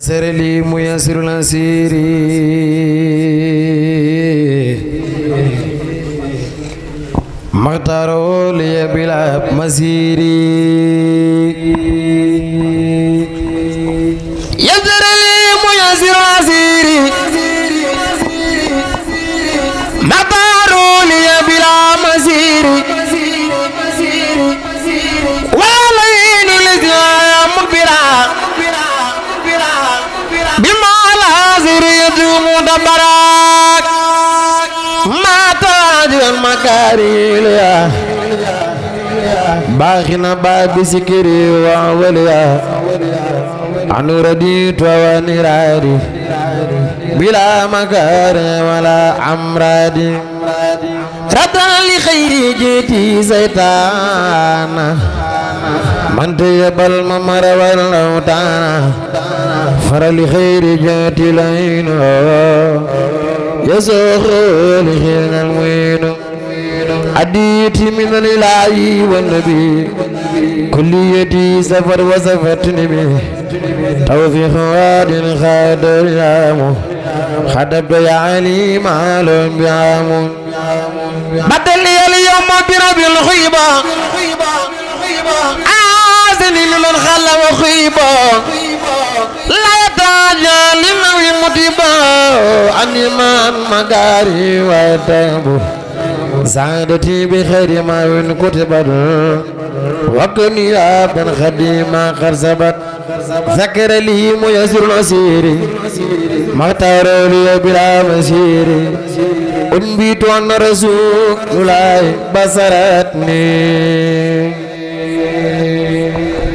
سر لي ميسر الأسير مختار لي بلا مسير يسر لي ميسر الأسير مختار لي بلا مسير ولين الإسلام مقبرا بما الحاضر يدوم دبراك ما تاج المكاريل يا باخنا باب سكري ووليا عنو رديت ونرادي بلا مكار ولا عمرادي ردا لخير جيتي زيتانا من تيبل ممر والأوتانا فرل خير جاتي لينو يسوخ لخير الموين أديت من الإله والنبي كليتي سفر وسفتني به توفيق واد خادر يامو خدبت يا علي معلوم بيامو بدل لي اليوم برب الخيبة آزني من خلا وخيبة لا يتعجل لمن متبا عني من مغاري وتابو سعادتي بخير ما وين كتبت وكني ابن خديما خرزبت ذكر لي ميسر الأسير مختار لي بلا مسير أنبت أن رسول الله بصرتني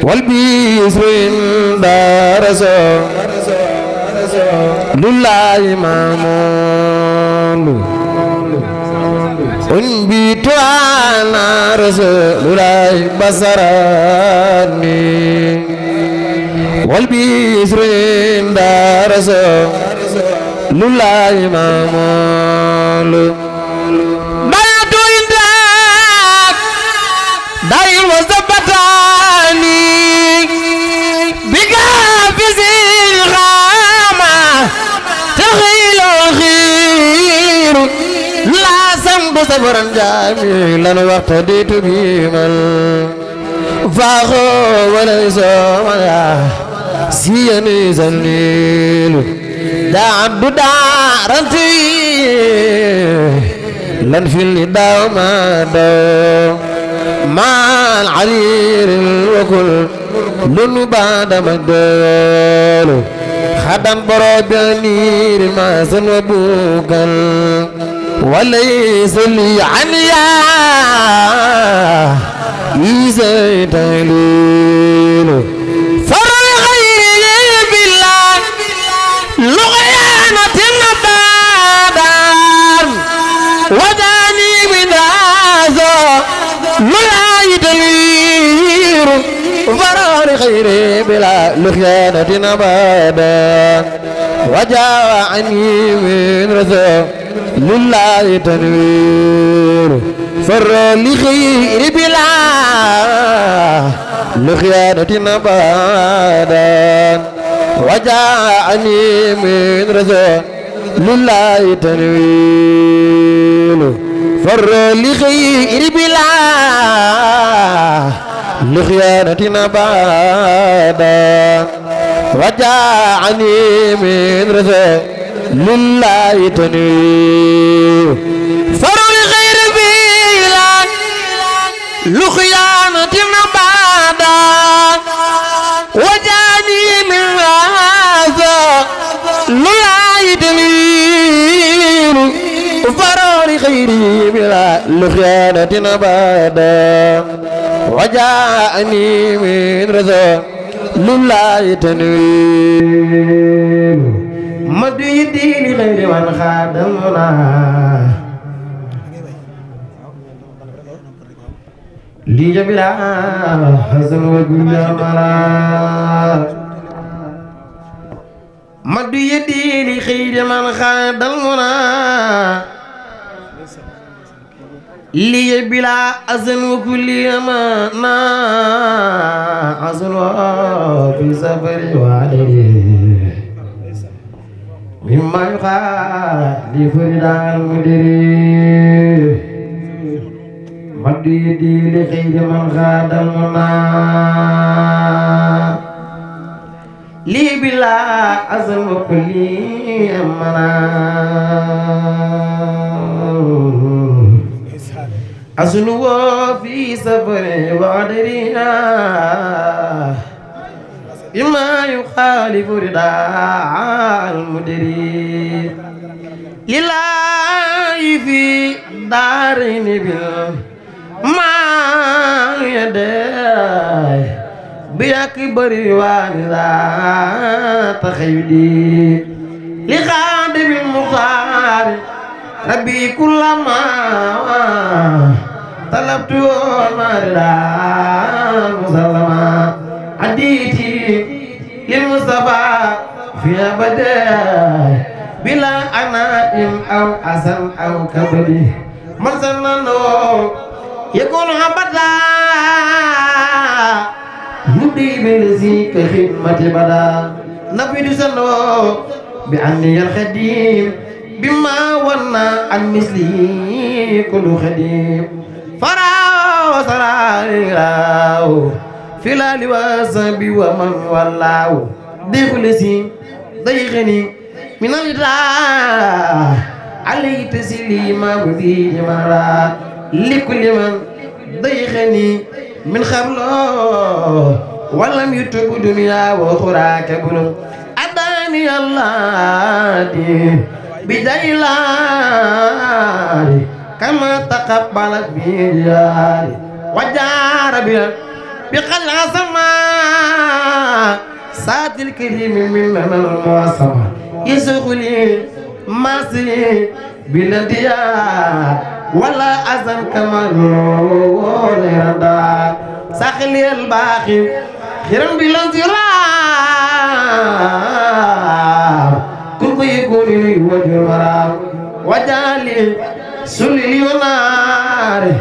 والبيسر عند رسول لله مامون أنبت أن رسول الله بصرتني والبيسر عند رسول لله مامون بيت عندك داير وزبطاني بقافز الغامة تخيل خير لا سمب صبرا جميلا واقتديت بمن فاخو وليس ولا سيني زليل دا عبد دارنتي لن في النداء ما دو مع العرير الوكل لن بعد مدول خدم بربانير ما سنوبوكل وليس لي عنيا إذا تليل لغيانة النبادان وداني من هذا ملا يدلير فرار خيري بلا لغيانة النبادان وجاءني من رزق لله تنوير فرار لخير بلا لغيانة النبادان وجاءني من رزق لله تنويل فر لخير بلا لخيانة نبادا وجاءني من رزق لله تنويل فر لخير بلا لخيانة نبادا وجاءني من لا يدليل فرار خيري بلا لخيانة أبدا وجاءني من رزق لله تنويل مد يدي لغير من خادمنا لي جبلا حسن وجمالا مد يدي لخير من خاد المنى لي بلا أذن وكل ما أذن في سفر وعليه مما يخالف رداء المدير مد يدي لخير من خاد المنى لي بلا أذن وكل أمنا أسلو في سفر وعدرينا بما يخالف رداء المدير لله في دارين ما يدي بأكبر وانذا تخيدي لخادم المختار ربي كلما طلبت مردا مسلما عديتي للمصطفى في أبدا بلا أناء أو أسن أو كبدي مرسلنا يكون أبدا يدي بلزي كخدمة بدا نفيد سنو بأني الخديم بما ونا عن مثلي كل خديم فرا وسرا في الواسب ومن والله دخلسي ضيغني من الله عليه تسليما وفي مرات لكل من ضيغني من خبله ولم يتب دنيا وأخرى كبر أداني الله دي بجيلاني كما تقبلت بجاري وجار بقلع سماء سات الكريم من المعصمة يسخلي ماسي بلديا ولا أزن كما نردا سخلي الباخي خيرا بالانزرار كل يكون لي وجه المرام وجالي سلي ونار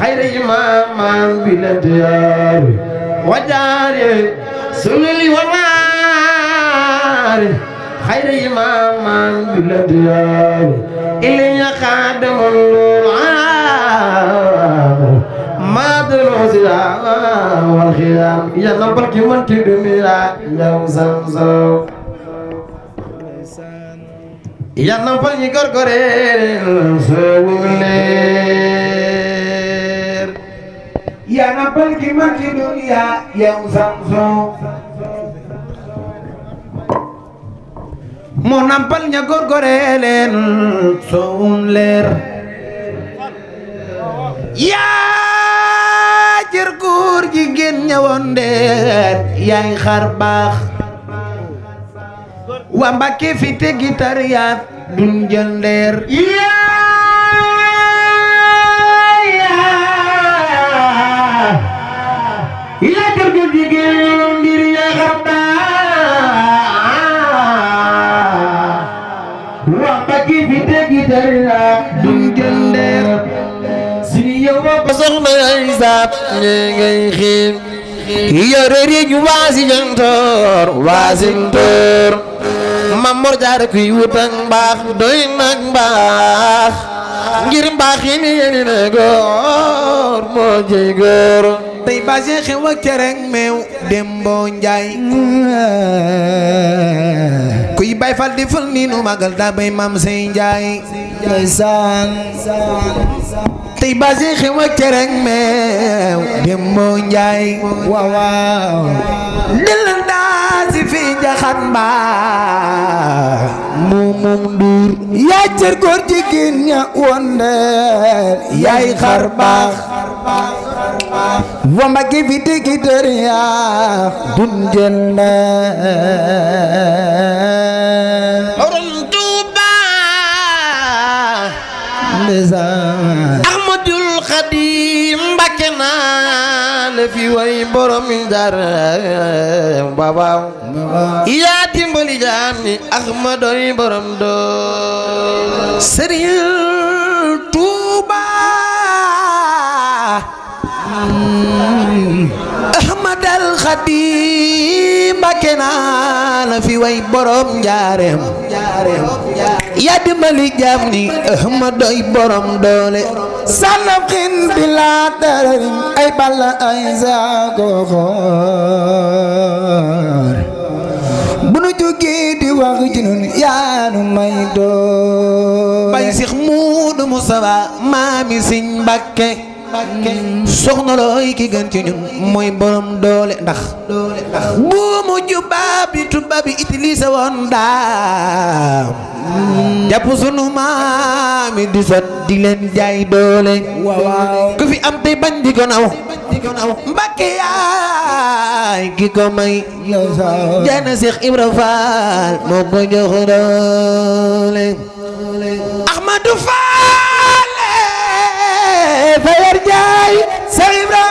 خير إمام بالديار وجالي سلي ونار خير إمام بالديار إلي خادم العام ما دنوزيا والخيام يا نبر كمان تدميرا يا زمزم يا نبر يقر قرير سولير يا نبر كمان تدميرا يا زمزم mo nampal ña góorgóoree leen soowum leer yaa jër góor jigéen ñëwoon ndeer yaay xar baax wa Mbàkke fi te gitar yaat dun jël ndeer yaa jër góor jigéen mbir yaay xar baax dun jël ndeer suñu yow ba soxna ay saat ñe ngay xiim yore riij waasi jantoor waasintoor Mamor Jaara kuy wutak mbaax doy nag mbaax ngir mbaax yi ni yeni na góor moo jëy góor tey base xew ak cereng meew Dembo Njaay kuy bay fal di fal ni nu magal da bay Mam Sey Njaay ndeysaan tey base xew ak cereng meew Dembo Njaay waaw waaw dil daa si fi jaxat mbaa mumum nduur yaa cër góor jigéen ña wondeer yaay xar baax wa Mbàkke fi tegi dër yaa dun jël borom Tuuba Ahmadul Xadim Mbàkke naa la fi way borom dar baba yaa dimbali jaam ni Ahmadoy borom doo Sëriñ Tuuba Ahmadul Xadim Mbakke naa la fi way borom njaareem yaa dimbali jaam ni Ahmad doy borom doole sanam xin bila dararin ay balla ay saako xoor bu nu jógee di wax ci nun yaa nu may doole bay Seex Muudu Mustafa maami Sëñ Mbakke soxna looy ki gën ci ñun mooy borom doole ndax bu mu tubaab bi itilise woon daam jàpp sunu maami di sot di leen jaay doole ku fi am tey bañ di ko naw Mbakke yaay ki ko may jaana Seex Ibra Faal moo ko jox doole Ahmadu Faal Fayar Jaay Seex Ibra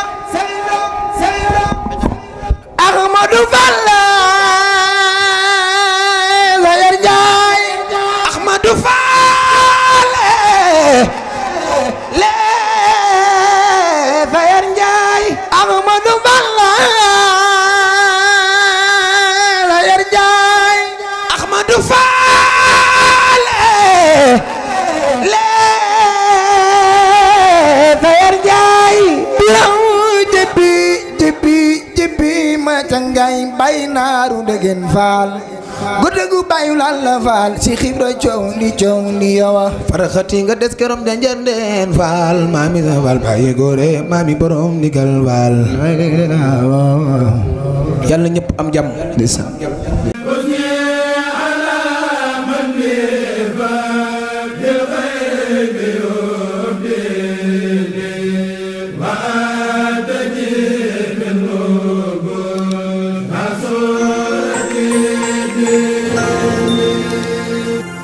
Ahmadu Faal Fayar Jaay Ahmadu Faal le Fayar Jaay Ahmadu Faal Fayar Jaay Ahmadu Faal le Fayar Jaay yow jëppi ma cangay bay naaru degen faal gudde gu bayu lalla faal si xibra coow ni yowa faraxati nga des kerom janjandeen faal maami sa faal baye góore maami borom ndigal faal yàlla ñëpp am jàmm Thank you.